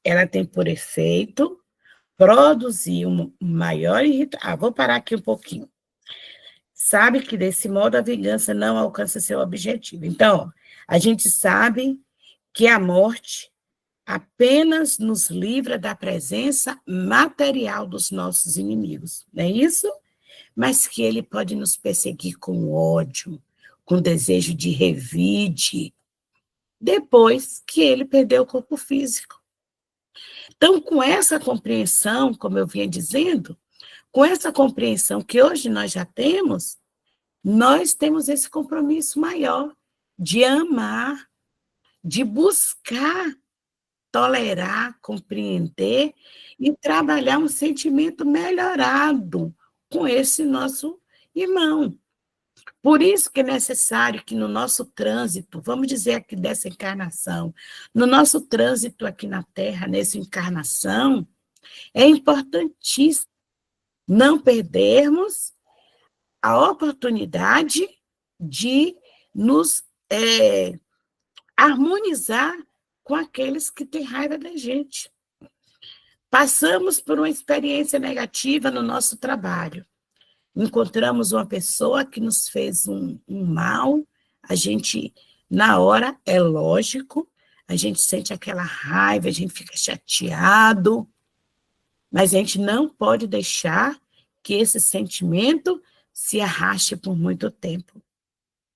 ela tem por efeito produzir um maior irritação. Vou parar aqui um pouquinho. Sabe que, desse modo, a vingança não alcança seu objetivo. Então, a gente sabe que a morte apenas nos livra da presença material dos nossos inimigos, não é isso? Mas que ele pode nos perseguir com ódio, com desejo de revide, depois que ele perdeu o corpo físico. Então, com essa compreensão, como eu vinha dizendo, com essa compreensão que hoje nós temos esse compromisso maior de amar, de buscar tolerar, compreender e trabalhar um sentimento melhorado com esse nosso irmão. Por isso que é necessário que no nosso trânsito, vamos dizer aqui dessa encarnação, no nosso trânsito aqui na Terra, nessa encarnação, é importantíssimo não perdermos a oportunidade de nos harmonizar com aqueles que têm raiva da gente. Passamos por uma experiência negativa no nosso trabalho. Encontramos uma pessoa que nos fez um mal, a gente, na hora, é lógico, a gente sente aquela raiva, a gente fica chateado, mas a gente não pode deixar que esse sentimento se arraste por muito tempo.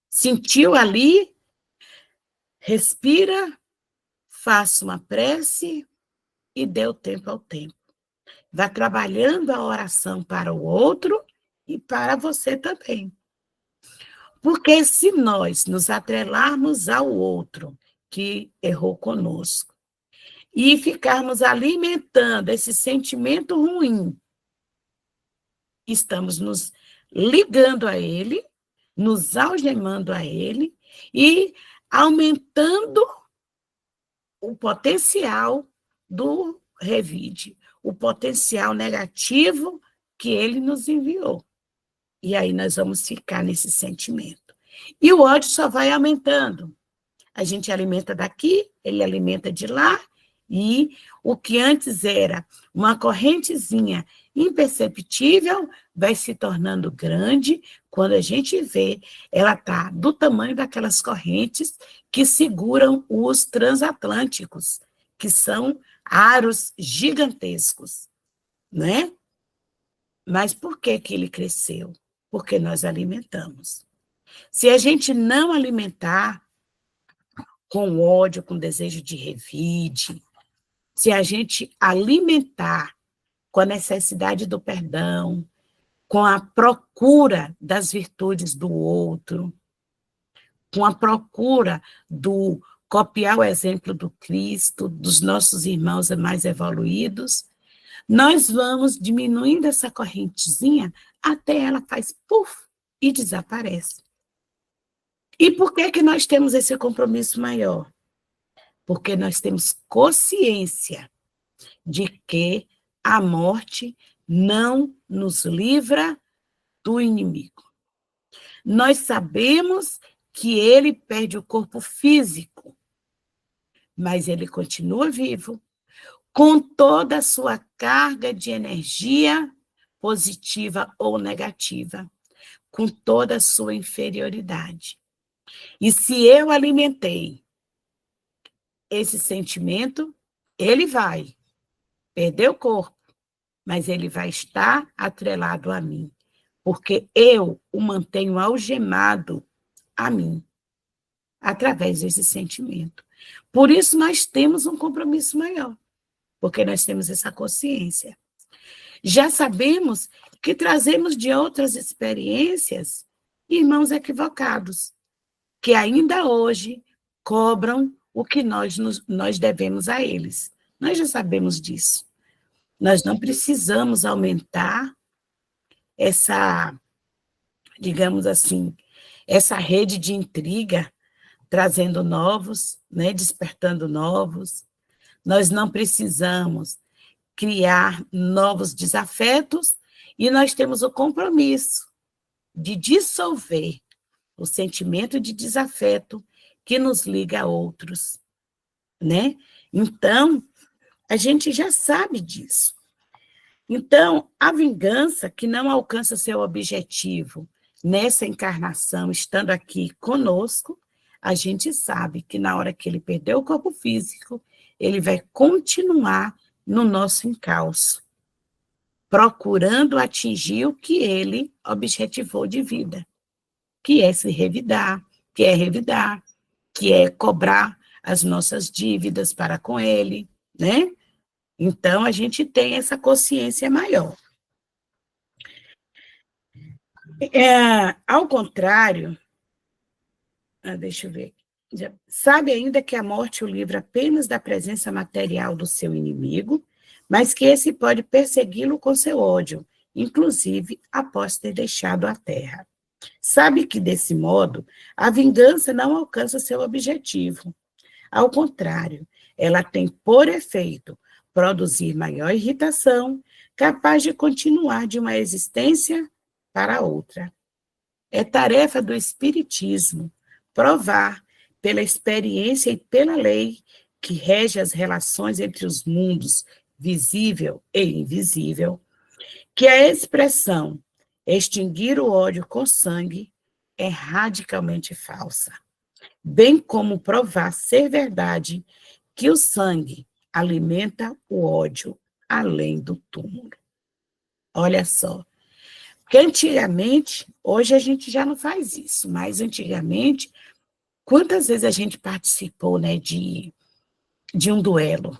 Sentiu ali, respira, faça uma prece e dê o tempo ao tempo. Vá trabalhando a oração para o outro e para você também. Porque se nós nos atrelarmos ao outro que errou conosco e ficarmos alimentando esse sentimento ruim, estamos nos ligando a ele, nos algemando a ele e aumentando o potencial do revide, o potencial negativo que ele nos enviou. E aí nós vamos ficar nesse sentimento. E o ódio só vai aumentando. A gente alimenta daqui, ele alimenta de lá, e o que antes era uma correntezinha imperceptível vai se tornando grande. Quando a gente vê, ela está do tamanho daquelas correntes que seguram os transatlânticos, que são aros gigantescos, né? Mas por que ele cresceu? Porque nós alimentamos. Se a gente não alimentar com ódio, com desejo de revide, se a gente alimentar com a necessidade do perdão, com a procura das virtudes do outro, com a procura do copiar o exemplo do Cristo, dos nossos irmãos mais evoluídos, nós vamos diminuindo essa correntezinha até ela faz puf e desaparece. E por que nós temos esse compromisso maior? Porque nós temos consciência de que a morte não nos livra do inimigo. Nós sabemos que ele perde o corpo físico, mas ele continua vivo, com toda a sua carga de energia positiva ou negativa, com toda a sua inferioridade. E se eu alimentei esse sentimento, ele vai perder o corpo, mas ele vai estar atrelado a mim, porque eu o mantenho algemado a mim, através desse sentimento. Por isso nós temos um compromisso maior, porque nós temos essa consciência. Já sabemos que trazemos de outras experiências irmãos equivocados, que ainda hoje cobram o que nós devemos a eles. Nós já sabemos disso. Nós não precisamos aumentar essa, digamos assim, essa rede de intriga, trazendo novos, né, despertando novos. Nós não precisamos criar novos desafetos e nós temos o compromisso de dissolver o sentimento de desafeto que nos liga a outros, né? Então, A gente já sabe disso. Então, a vingança que não alcança seu objetivo nessa encarnação, estando aqui conosco, a gente sabe que na hora que ele perder o corpo físico, ele vai continuar no nosso encalço, procurando atingir o que ele objetivou de vida, que é se revidar, que é cobrar as nossas dívidas para com ele, né? Então, a gente tem essa consciência maior. Ao contrário, deixa eu ver, sabe ainda que a morte o livra apenas da presença material do seu inimigo, mas que esse pode persegui-lo com seu ódio, inclusive após ter deixado a terra. Sabe que, desse modo, a vingança não alcança seu objetivo. Ao contrário, ela tem por efeito produzir maior irritação, capaz de continuar de uma existência para outra. É tarefa do Espiritismo provar, pela experiência e pela lei que rege as relações entre os mundos visível e invisível, que a expressão extinguir o ódio com sangue é radicalmente falsa, bem como provar ser verdade que o sangue alimenta o ódio além do túmulo. Olha só, porque antigamente, hoje a gente já não faz isso, mas antigamente, quantas vezes a gente participou, né, de um duelo?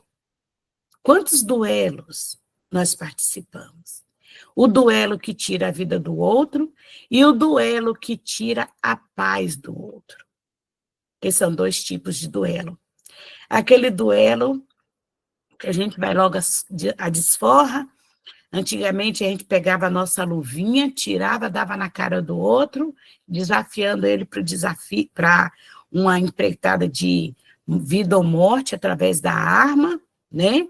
Quantos duelos nós participamos? O duelo que tira a vida do outro e o duelo que tira a paz do outro, que são dois tipos de duelo. Aquele duelo que a gente vai logo a desforra. Antigamente, a gente pegava a nossa luvinha, tirava, dava na cara do outro, desafiando ele para uma empreitada de vida ou morte através da arma, né?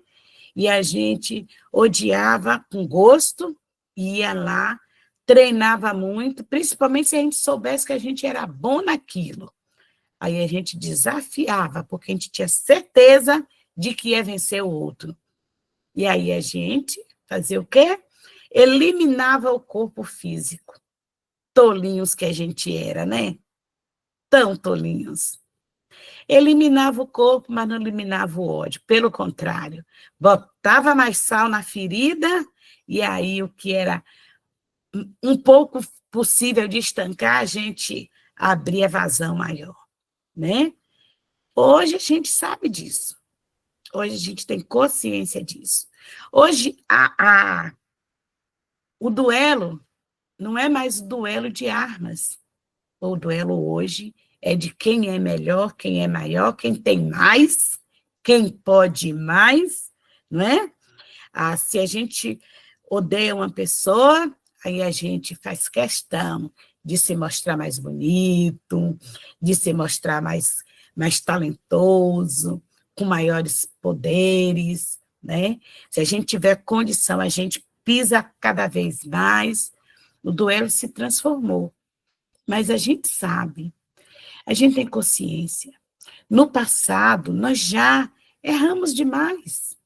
E a gente odiava com gosto, ia lá, treinava muito, principalmente se a gente soubesse que a gente era bom naquilo. Aí a gente desafiava, porque a gente tinha certeza de que ia vencer o outro. E aí a gente fazia o quê? Eliminava o corpo físico. Tolinhos que a gente era, né? Tão tolinhos. Eliminava o corpo, mas não eliminava o ódio. Pelo contrário, botava mais sal na ferida, e aí o que era um pouco possível de estancar, a gente abria vazão maior, né? Hoje a gente sabe disso. Hoje a gente tem consciência disso. Hoje o duelo não é mais o duelo de armas. O duelo hoje é de quem é melhor, quem é maior, quem tem mais, quem pode mais, não é? Se a gente odeia uma pessoa, aí a gente faz questão de se mostrar mais bonito, de se mostrar mais talentoso, com maiores poderes, né? Se a gente tiver condição, a gente pisa cada vez mais. O duelo se transformou. Mas a gente sabe, a gente tem consciência. No passado, nós já erramos demais.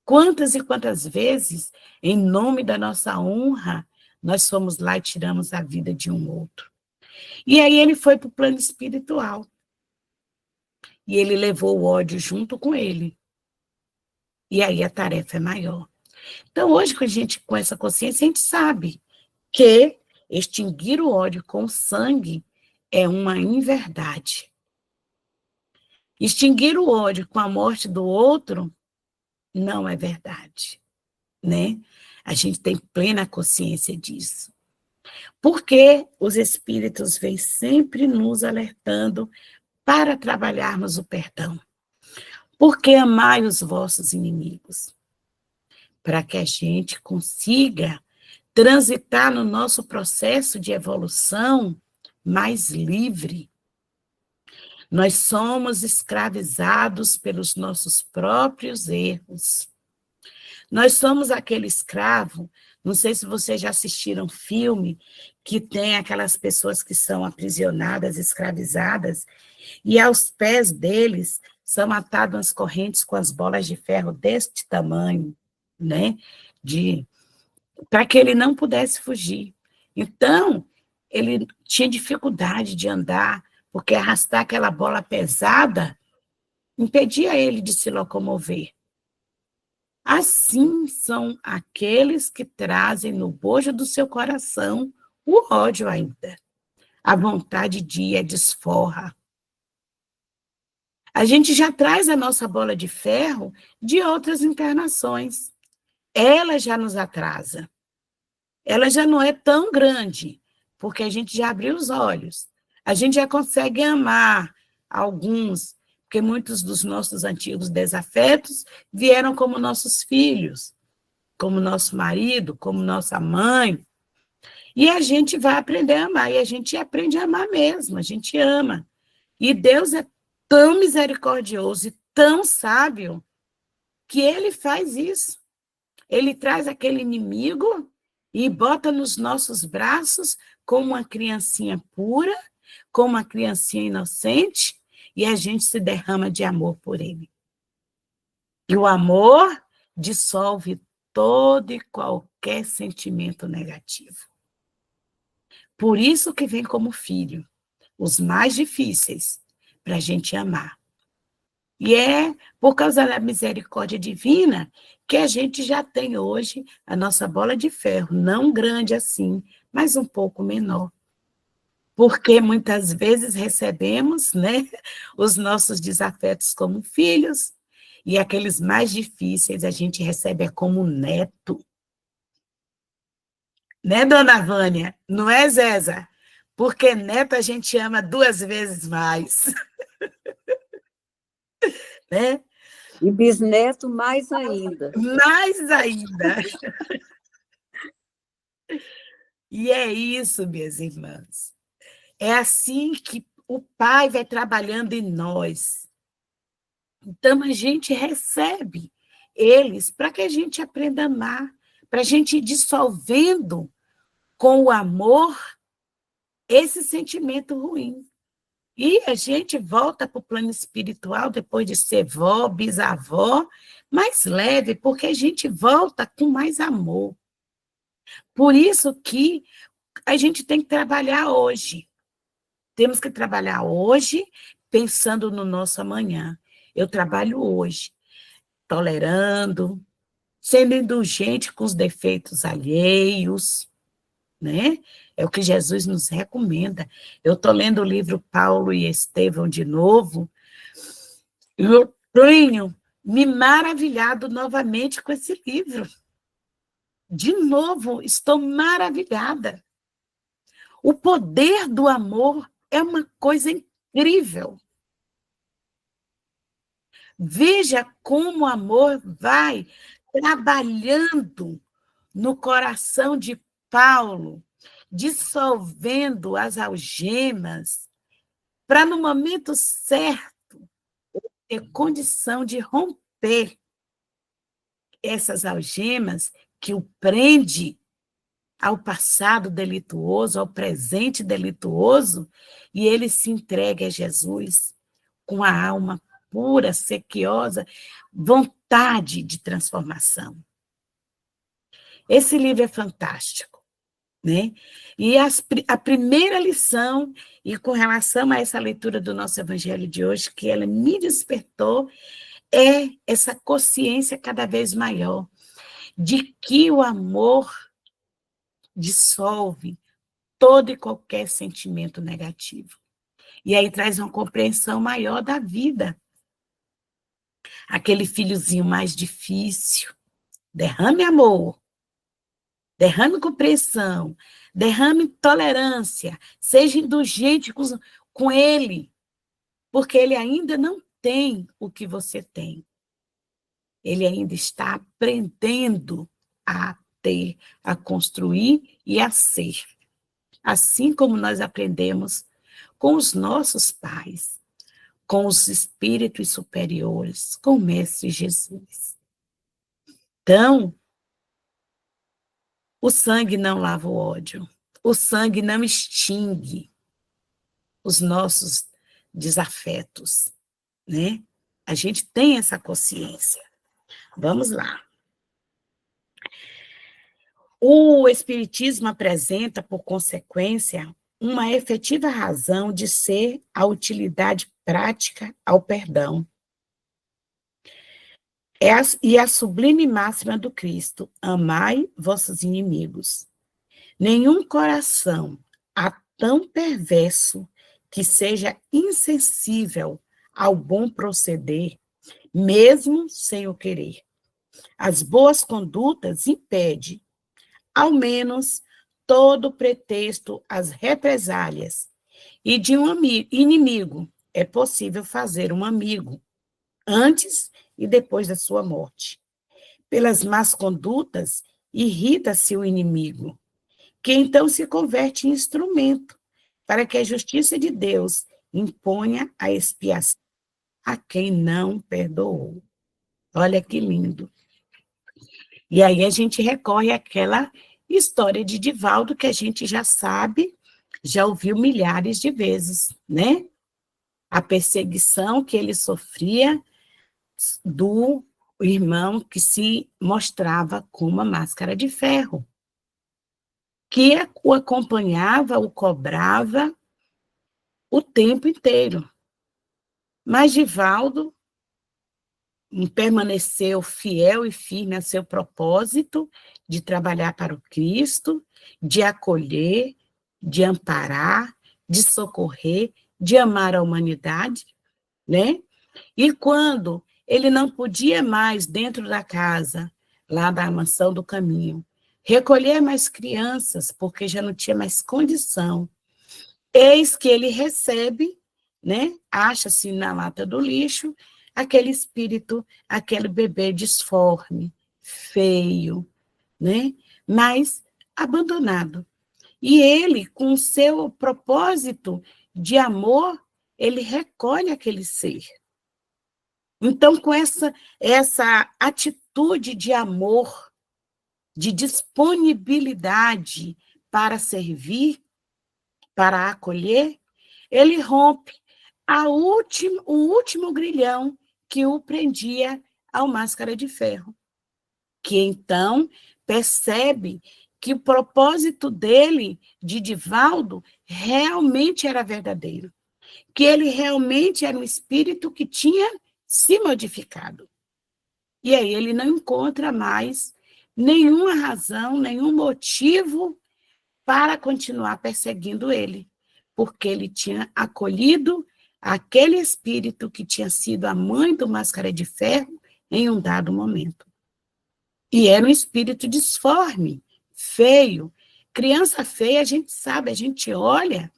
Quantas e quantas vezes, em nome da nossa honra, nós fomos lá e tiramos a vida de um outro. E aí ele foi para o plano espiritual. E ele levou o ódio junto com ele. E aí a tarefa é maior. Então, hoje, com essa consciência, a gente sabe que extinguir o ódio com sangue é uma inverdade. Extinguir o ódio com a morte do outro não é verdade, né? A gente tem plena consciência disso. Porque os espíritos vêm sempre nos alertando para trabalharmos o perdão. Porque amai os vossos inimigos, para que a gente consiga transitar no nosso processo de evolução mais livre. Nós somos escravizados pelos nossos próprios erros. Nós somos aquele escravo, não sei se vocês já assistiram filme, que tem aquelas pessoas que são aprisionadas, escravizadas, e aos pés deles são atados nas correntes com as bolas de ferro deste tamanho, né? Para que ele não pudesse fugir. Então, ele tinha dificuldade de andar, porque arrastar aquela bola pesada impedia ele de se locomover. Assim são aqueles que trazem no bojo do seu coração o ódio ainda. A vontade de ir é desforra. A gente já traz a nossa bola de ferro de outras encarnações. Ela já nos atrasa. Ela já não é tão grande, porque a gente já abriu os olhos. A gente já consegue amar alguns, porque muitos dos nossos antigos desafetos vieram como nossos filhos, como nosso marido, como nossa mãe. E a gente vai aprender a amar, e a gente aprende a amar mesmo, a gente ama. E Deus é tão misericordioso e tão sábio que ele faz isso. Ele traz aquele inimigo e bota nos nossos braços como uma criancinha pura, como uma criancinha inocente, e a gente se derrama de amor por ele. E o amor dissolve todo e qualquer sentimento negativo. Por isso que vem como filho, os mais difíceis, para a gente amar. E é por causa da misericórdia divina que a gente já tem hoje a nossa bola de ferro, não grande assim, mas um pouco menor. Porque muitas vezes recebemos, né, os nossos desafetos como filhos, e aqueles mais difíceis a gente recebe como neto. Né, dona Vânia? Não é, Zéza? Porque neto a gente ama 2 vezes mais. Né? E bisneto mais ainda. Mais ainda. E é isso, minhas irmãs. É assim que o Pai vai trabalhando em nós. Então, a gente recebe eles para que a gente aprenda a amar, para a gente ir dissolvendo com o amor esse sentimento ruim. E a gente volta para o plano espiritual, depois de ser vó, bisavó, mais leve, porque a gente volta com mais amor. Por isso que a gente tem que trabalhar hoje. Temos que trabalhar hoje, pensando no nosso amanhã. Eu trabalho hoje, tolerando, sendo indulgente com os defeitos alheios, né? É o que Jesus nos recomenda. Eu estou lendo o livro Paulo e Estevão de novo, e eu tenho me maravilhado novamente com esse livro. De novo, estou maravilhada. O poder do amor é uma coisa incrível. Veja como o amor vai trabalhando no coração de Paulo, dissolvendo as algemas, para, no momento certo, ter condição de romper essas algemas que o prende ao passado delituoso, ao presente delituoso, e ele se entrega a Jesus com a alma pura, sequiosa, vontade de transformação. Esse livro é fantástico, né? E a primeira lição, e com relação a essa leitura do nosso evangelho de hoje, que ela me despertou, é essa consciência cada vez maior de que o amor dissolve todo e qualquer sentimento negativo. E aí traz uma compreensão maior da vida. Aquele filhozinho mais difícil, derrame amor, derrame compreensão, derrame tolerância, seja indulgente com ele, porque ele ainda não tem o que você tem. Ele ainda está aprendendo a ter, a construir e a ser. Assim como nós aprendemos com os nossos pais, com os espíritos superiores, com o Mestre Jesus. Então, o sangue não lava o ódio, o sangue não extingue os nossos desafetos, né? A gente tem essa consciência. Vamos lá. O Espiritismo apresenta, por consequência, uma efetiva razão de ser a utilidade prática ao perdão. E a sublime máxima do Cristo: amai vossos inimigos. Nenhum coração há tão perverso que seja insensível ao bom proceder, mesmo sem o querer. As boas condutas impedem, ao menos, todo pretexto às represálias, e de um inimigo é possível fazer um amigo, antes e depois da sua morte. Pelas más condutas, irrita-se o inimigo, que então se converte em instrumento para que a justiça de Deus imponha a expiação a quem não perdoou. Olha que lindo. E aí a gente recorre àquela história de Divaldo que a gente já sabe, já ouviu milhares de vezes, né? A perseguição que ele sofria do irmão que se mostrava com uma máscara de ferro, que o acompanhava, o cobrava o tempo inteiro. Mas Divaldo permaneceu fiel e firme a seu propósito de trabalhar para o Cristo, de acolher, de amparar, de socorrer, de amar a humanidade, né? E quando ele não podia mais, dentro da casa, lá da Mansão do Caminho, recolher mais crianças, porque já não tinha mais condição, eis que ele recebe, né? Acha-se na lata do lixo, aquele espírito, aquele bebê disforme, feio, né? Mas abandonado. E ele, com o seu propósito de amor, ele recolhe aquele ser. Então, com essa atitude de amor, de disponibilidade para servir, para acolher, ele rompe o último grilhão que o prendia ao máscara de ferro, que então percebe que o propósito dele, de Divaldo, realmente era verdadeiro, que ele realmente era um espírito que tinha se modificado. E aí ele não encontra mais nenhuma razão, nenhum motivo para continuar perseguindo ele, porque ele tinha acolhido aquele espírito que tinha sido a mãe do Máscara de Ferro em um dado momento. E era um espírito disforme, feio. Criança feia, a gente sabe, a gente olha,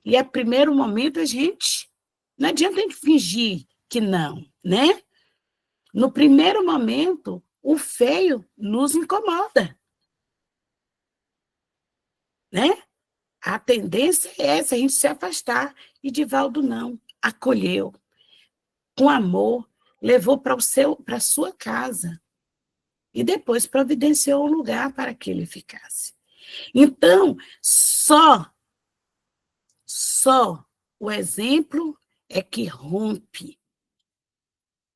e a primeiro momento a gente... Não adianta a gente fingir que não, né? No primeiro momento, o feio nos incomoda, né? A tendência é essa, a gente se afastar. E Divaldo não, acolheu, com amor, levou para a sua casa e depois providenciou um lugar para que ele ficasse. Então, só o exemplo é que rompe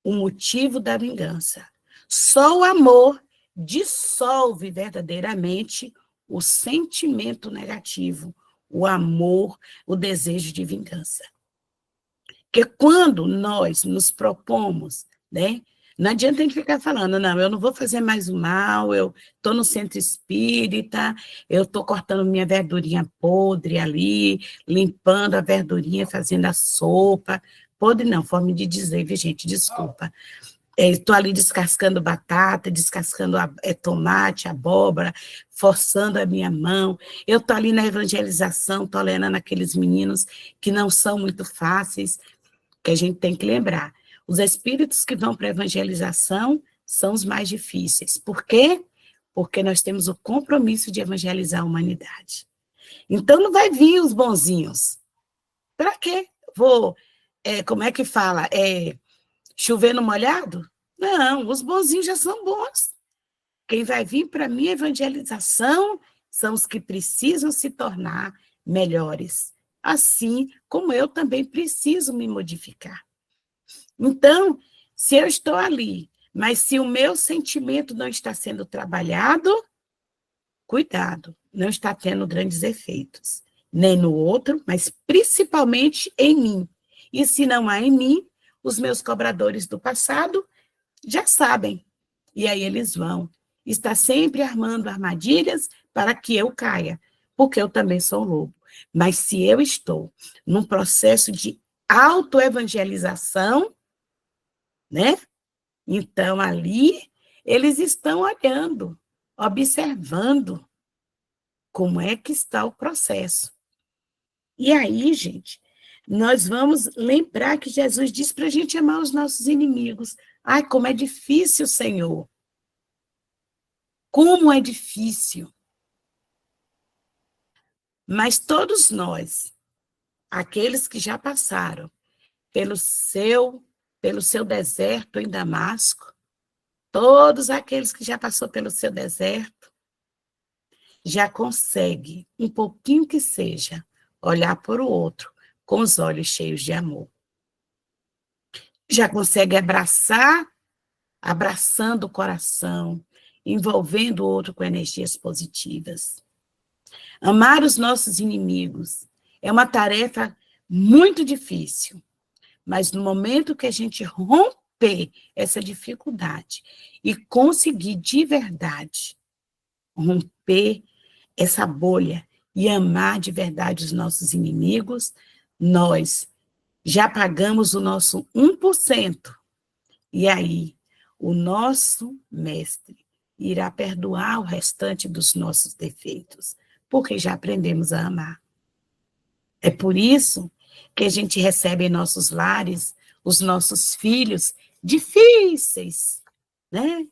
o motivo da vingança. Só o amor dissolve verdadeiramente o sentimento negativo, o amor, o desejo de vingança. Porque quando nós nos propomos, né, não adianta a gente ficar falando, não, eu não vou fazer mais o mal, eu estou no centro espírita, eu estou cortando minha verdurinha podre ali, limpando a verdurinha, fazendo a sopa. Podre não, forma de dizer, viu, gente, desculpa. Estou ali descascando batata, descascando tomate, abóbora, forçando a minha mão. Eu estou ali na evangelização, tolerando aqueles meninos que não são muito fáceis, que a gente tem que lembrar. Os espíritos que vão para a evangelização são os mais difíceis. Por quê? Porque nós temos o compromisso de evangelizar a humanidade. Então, não vai vir os bonzinhos. Para quê? Como é que fala? Chover no molhado? Não, os bonzinhos já são bons. Quem vai vir para a minha evangelização são os que precisam se tornar melhores. Assim como eu também preciso me modificar. Então, se eu estou ali, mas se o meu sentimento não está sendo trabalhado, cuidado, não está tendo grandes efeitos, nem no outro, mas principalmente em mim. E se não há em mim, os meus cobradores do passado já sabem. E aí eles vão. Está sempre armando armadilhas para que eu caia, porque eu também sou lobo. Mas se eu estou num processo de autoevangelização, né? Então ali eles estão olhando, observando como é que está o processo. E aí, gente, nós vamos lembrar que Jesus disse para a gente amar os nossos inimigos. Ai, como é difícil, Senhor. Como é difícil. Mas todos nós, aqueles que já passaram pelo seu deserto em Damasco, todos aqueles que já passou pelo seu deserto, já consegue, um pouquinho que seja, olhar para o outro com os olhos cheios de amor. Já consegue abraçando o coração, envolvendo o outro com energias positivas. Amar os nossos inimigos é uma tarefa muito difícil, mas no momento que a gente romper essa dificuldade e conseguir de verdade romper essa bolha e amar de verdade os nossos inimigos, nós já pagamos o nosso 1%. E aí, o nosso mestre irá perdoar o restante dos nossos defeitos, porque já aprendemos a amar. É por isso que a gente recebe em nossos lares os nossos filhos difíceis, né?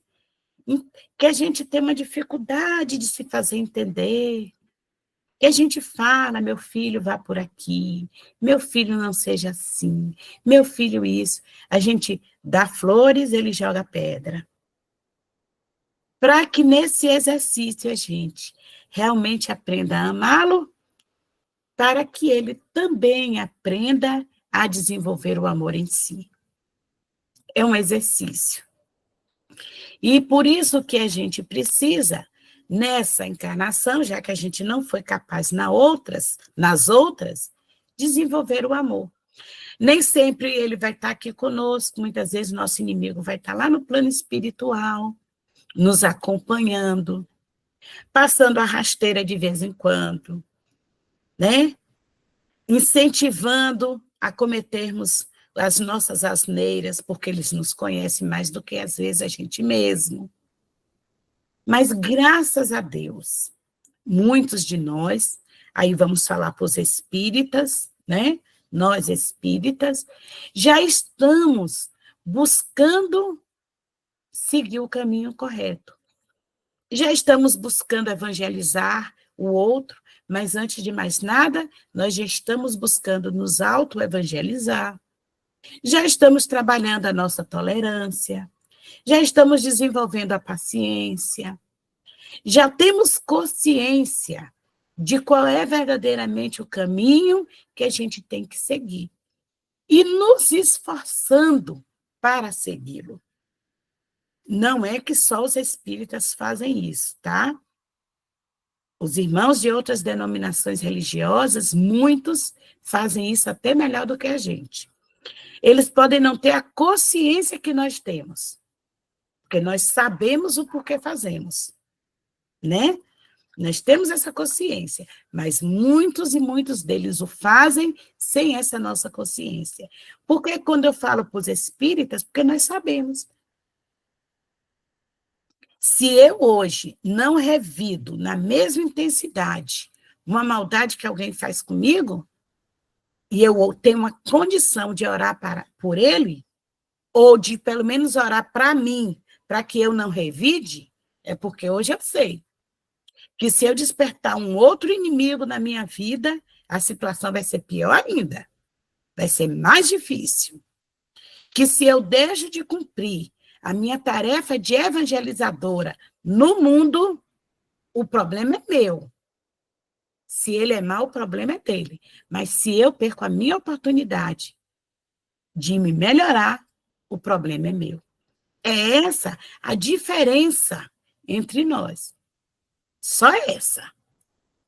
Que a gente tem uma dificuldade de se fazer entender, que a gente fala, meu filho, vá por aqui, meu filho não seja assim, meu filho isso. A gente dá flores, ele joga pedra. Para que nesse exercício a gente realmente aprenda a amá-lo, para que ele também aprenda a desenvolver o amor em si. É um exercício. E por isso que a gente precisa, nessa encarnação, já que a gente não foi capaz nas outras, desenvolver o amor. Nem sempre ele vai estar aqui conosco, muitas vezes nosso inimigo vai estar lá no plano espiritual, nos acompanhando, passando a rasteira de vez em quando, né? Incentivando a cometermos as nossas asneiras, porque eles nos conhecem mais do que às vezes a gente mesmo. Mas graças a Deus, muitos de nós, aí vamos falar para os espíritas, né? Nós espíritas, já estamos buscando seguir o caminho correto. Já estamos buscando evangelizar o outro, mas antes de mais nada, nós já estamos buscando nos auto-evangelizar. Já estamos trabalhando a nossa tolerância, já estamos desenvolvendo a paciência, já temos consciência de qual é verdadeiramente o caminho que a gente tem que seguir e nos esforçando para segui-lo. Não é que só os espíritas fazem isso, tá? Os irmãos de outras denominações religiosas, muitos fazem isso até melhor do que a gente. Eles podem não ter a consciência que nós temos, porque nós sabemos o porquê fazemos, né? Nós temos essa consciência, mas muitos e muitos deles o fazem sem essa nossa consciência. Porque quando eu falo para os espíritas, porque nós sabemos. Se eu hoje não revido na mesma intensidade uma maldade que alguém faz comigo, e eu tenho uma condição de orar por ele, ou de pelo menos orar para mim, para que eu não revide, é porque hoje eu sei que se eu despertar um outro inimigo na minha vida, a situação vai ser pior ainda, vai ser mais difícil. Que se eu deixo de cumprir a minha tarefa de evangelizadora no mundo, o problema é meu. Se ele é mau, o problema é dele. Mas se eu perco a minha oportunidade de me melhorar, o problema é meu. É essa a diferença entre nós. Só essa.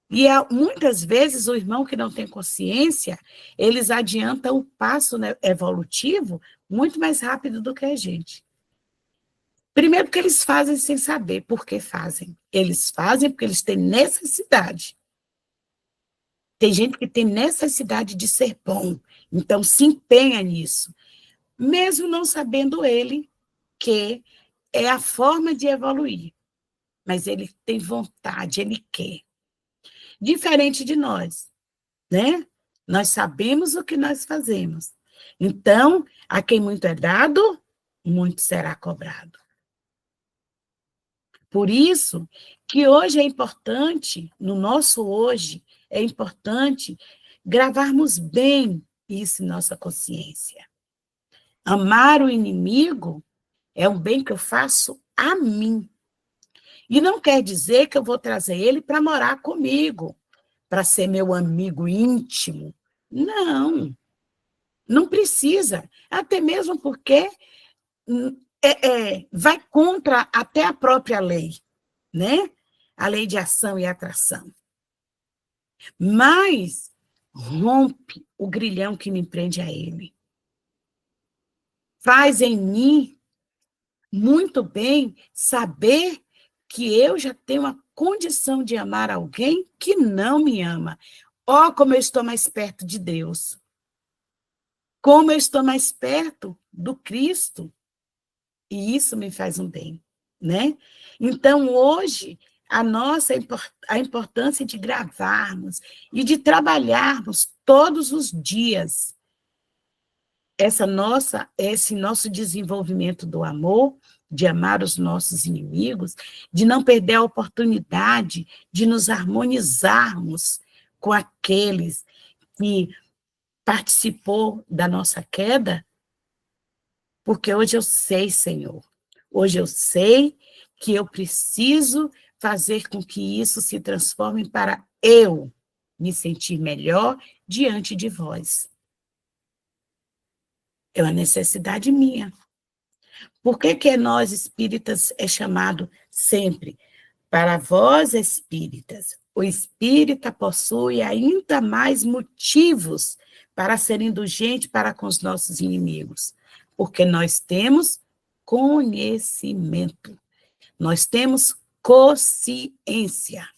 E muitas vezes o irmão que não tem consciência, eles adiantam o passo, né, evolutivo muito mais rápido do que a gente. Primeiro porque eles fazem sem saber por que fazem. Eles fazem porque eles têm necessidade. Tem gente que tem necessidade de ser bom, então se empenha nisso, mesmo não sabendo ele que é a forma de evoluir. Mas ele tem vontade, ele quer. Diferente de nós, né? Nós sabemos o que nós fazemos. Então, a quem muito é dado, muito será cobrado. Por isso que hoje é importante, no nosso hoje, é importante gravarmos bem isso em nossa consciência. Amar o inimigo é um bem que eu faço a mim. E não quer dizer que eu vou trazer ele para morar comigo, para ser meu amigo íntimo. Não, não precisa. Até mesmo porque vai contra até a própria lei, né? A lei de ação e atração. Mas rompe o grilhão que me prende a ele. Faz em mim muito bem saber que eu já tenho a condição de amar alguém que não me ama. Ó, como eu estou mais perto de Deus. Como eu estou mais perto do Cristo. E isso me faz um bem, né? Então, hoje, a importância de gravarmos e de trabalharmos todos os dias esse nosso desenvolvimento do amor, de amar os nossos inimigos, de não perder a oportunidade de nos harmonizarmos com aqueles que participou da nossa queda, porque hoje eu sei, Senhor, hoje eu sei que eu preciso fazer com que isso se transforme para eu me sentir melhor diante de vós. É uma necessidade minha. Por que nós espíritas é chamado sempre? Para vós espíritas, o espírita possui ainda mais motivos para ser indulgente para com os nossos inimigos, porque nós temos conhecimento, nós temos consciência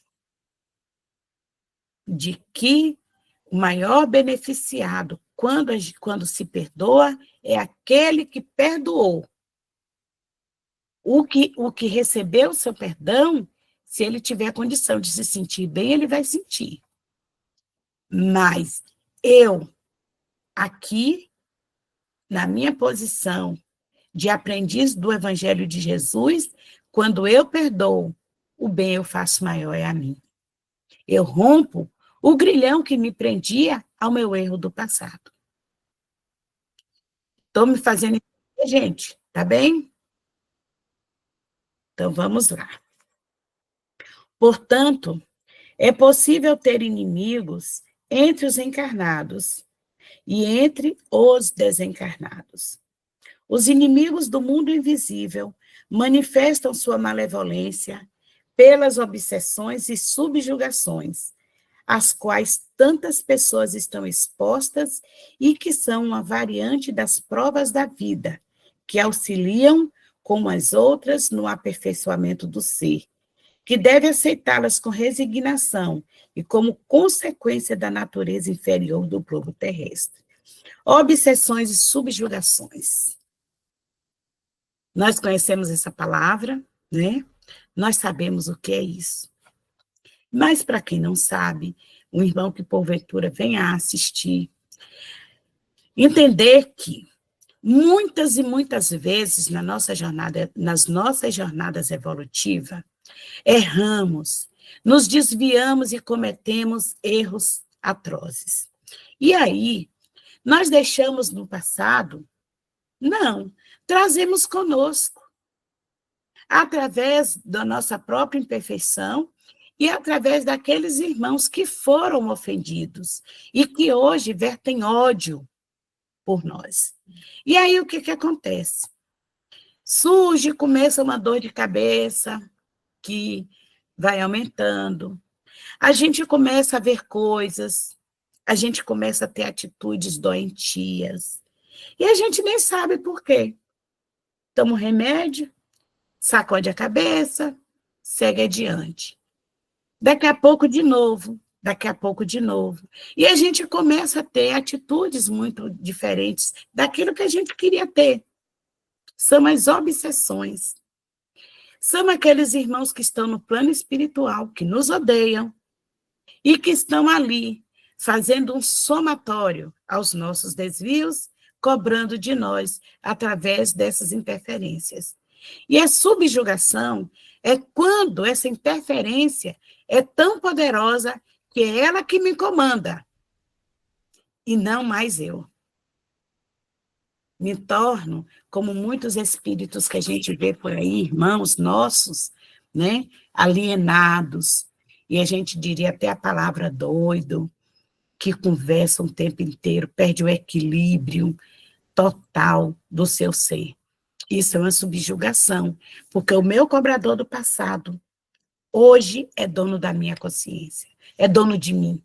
de que o maior beneficiado quando se perdoa é aquele que perdoou. O que recebeu o seu perdão, se ele tiver condição de se sentir bem, ele vai sentir. Mas eu, aqui, na minha posição de aprendiz do Evangelho de Jesus, quando eu perdoo, o bem eu faço maior é a mim. Eu rompo o grilhão que me prendia ao meu erro do passado. Estou me fazendo entender, gente, tá bem? Então, vamos lá. Portanto, é possível ter inimigos entre os encarnados e entre os desencarnados. Os inimigos do mundo invisível manifestam sua malevolência pelas obsessões e subjugações, às quais tantas pessoas estão expostas e que são uma variante das provas da vida, que auxiliam, como as outras, no aperfeiçoamento do ser, que deve aceitá-las com resignação e como consequência da natureza inferior do globo terrestre. Obsessões e subjugações. Nós conhecemos essa palavra, né? Nós sabemos o que é isso. Mas, para quem não sabe, um irmão que porventura venha a assistir, entender que muitas e muitas vezes nas nossas jornadas evolutivas, erramos, nos desviamos e cometemos erros atrozes. E aí, nós deixamos no passado? Não, trazemos conosco, através da nossa própria imperfeição e através daqueles irmãos que foram ofendidos e que hoje vertem ódio por nós. E aí, o que acontece? Surge, começa uma dor de cabeça que vai aumentando. A gente começa a ver coisas, a gente começa a ter atitudes doentias. E a gente nem sabe por quê. Toma um remédio, sacode a cabeça, segue adiante. Daqui a pouco de novo, daqui a pouco de novo. E a gente começa a ter atitudes muito diferentes daquilo que a gente queria ter. São as obsessões. São aqueles irmãos que estão no plano espiritual, que nos odeiam e que estão ali fazendo um somatório aos nossos desvios, cobrando de nós através dessas interferências. E a subjugação é quando essa interferência é tão poderosa que é ela que me comanda e não mais eu. Me torno como muitos espíritos que a gente vê por aí, irmãos nossos, né, alienados, e a gente diria até a palavra doido, que conversa o tempo inteiro, perde o equilíbrio total do seu ser. Isso é uma subjugação, porque o meu cobrador do passado, hoje, é dono da minha consciência, é dono de mim.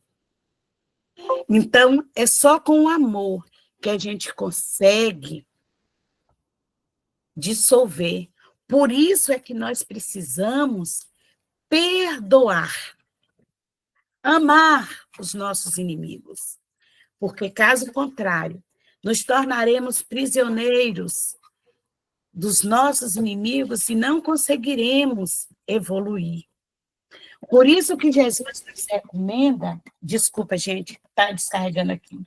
Então, é só com o amor que a gente consegue dissolver. Por isso é que nós precisamos perdoar, amar os nossos inimigos, porque, caso contrário, nos tornaremos prisioneiros dos nossos inimigos e não conseguiremos evoluir. Por isso que Jesus nos recomenda, desculpa, gente, está descarregando aqui.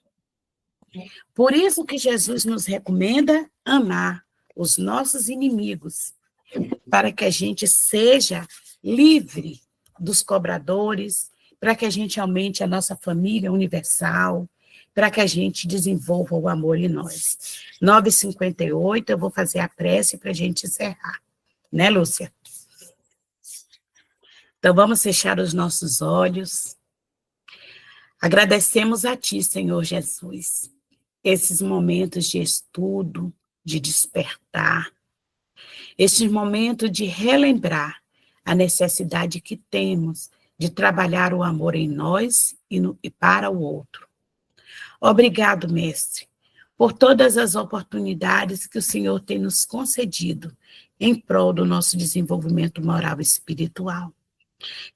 Por isso que Jesus nos recomenda amar os nossos inimigos, para que a gente seja livre dos cobradores, para que a gente aumente a nossa família universal, para que a gente desenvolva o amor em nós. 9h58, eu vou fazer a prece para a gente encerrar. Né, Lúcia? Então, vamos fechar os nossos olhos. Agradecemos a Ti, Senhor Jesus, esses momentos de estudo, de despertar, esses momentos de relembrar a necessidade que temos de trabalhar o amor em nós e para o outro. Obrigado, Mestre, por todas as oportunidades que o Senhor tem nos concedido em prol do nosso desenvolvimento moral e espiritual.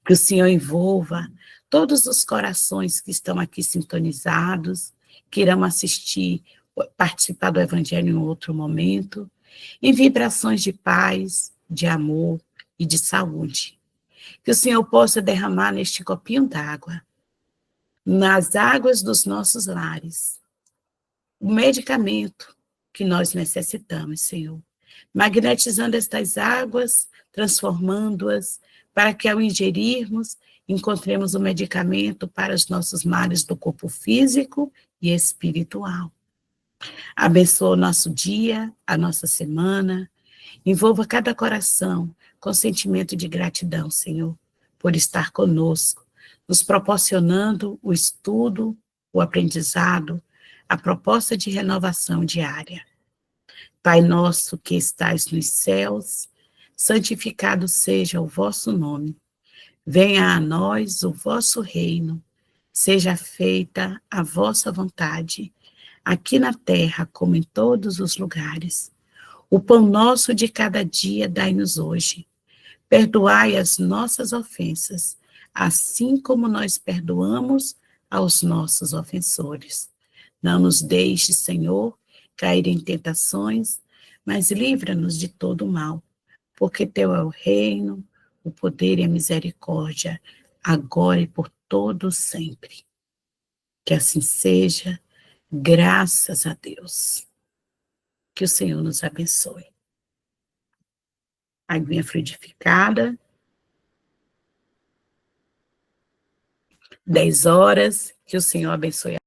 Que o Senhor envolva todos os corações que estão aqui sintonizados, que irão assistir, participar do Evangelho em outro momento, em vibrações de paz, de amor e de saúde. Que o Senhor possa derramar neste copinho d'água, nas águas dos nossos lares, o medicamento que nós necessitamos, Senhor. Magnetizando estas águas, transformando-as, para que ao ingerirmos, encontremos o medicamento para os nossos males do corpo físico e espiritual. Abençoa o nosso dia, a nossa semana, envolva cada coração com sentimento de gratidão, Senhor, por estar conosco, nos proporcionando o estudo, o aprendizado, a proposta de renovação diária. Pai nosso que estais nos céus, santificado seja o vosso nome. Venha a nós o vosso reino, seja feita a vossa vontade, aqui na terra como em todos os lugares. O pão nosso de cada dia dai-nos hoje. Perdoai as nossas ofensas, assim como nós perdoamos aos nossos ofensores. Não nos deixes, Senhor, cair em tentações, mas livra-nos de todo o mal, porque teu é o reino, o poder e a misericórdia, agora e por todo sempre. Que assim seja, graças a Deus. Que o Senhor nos abençoe. Aguinha fluidificada, 10 horas, que o Senhor abençoe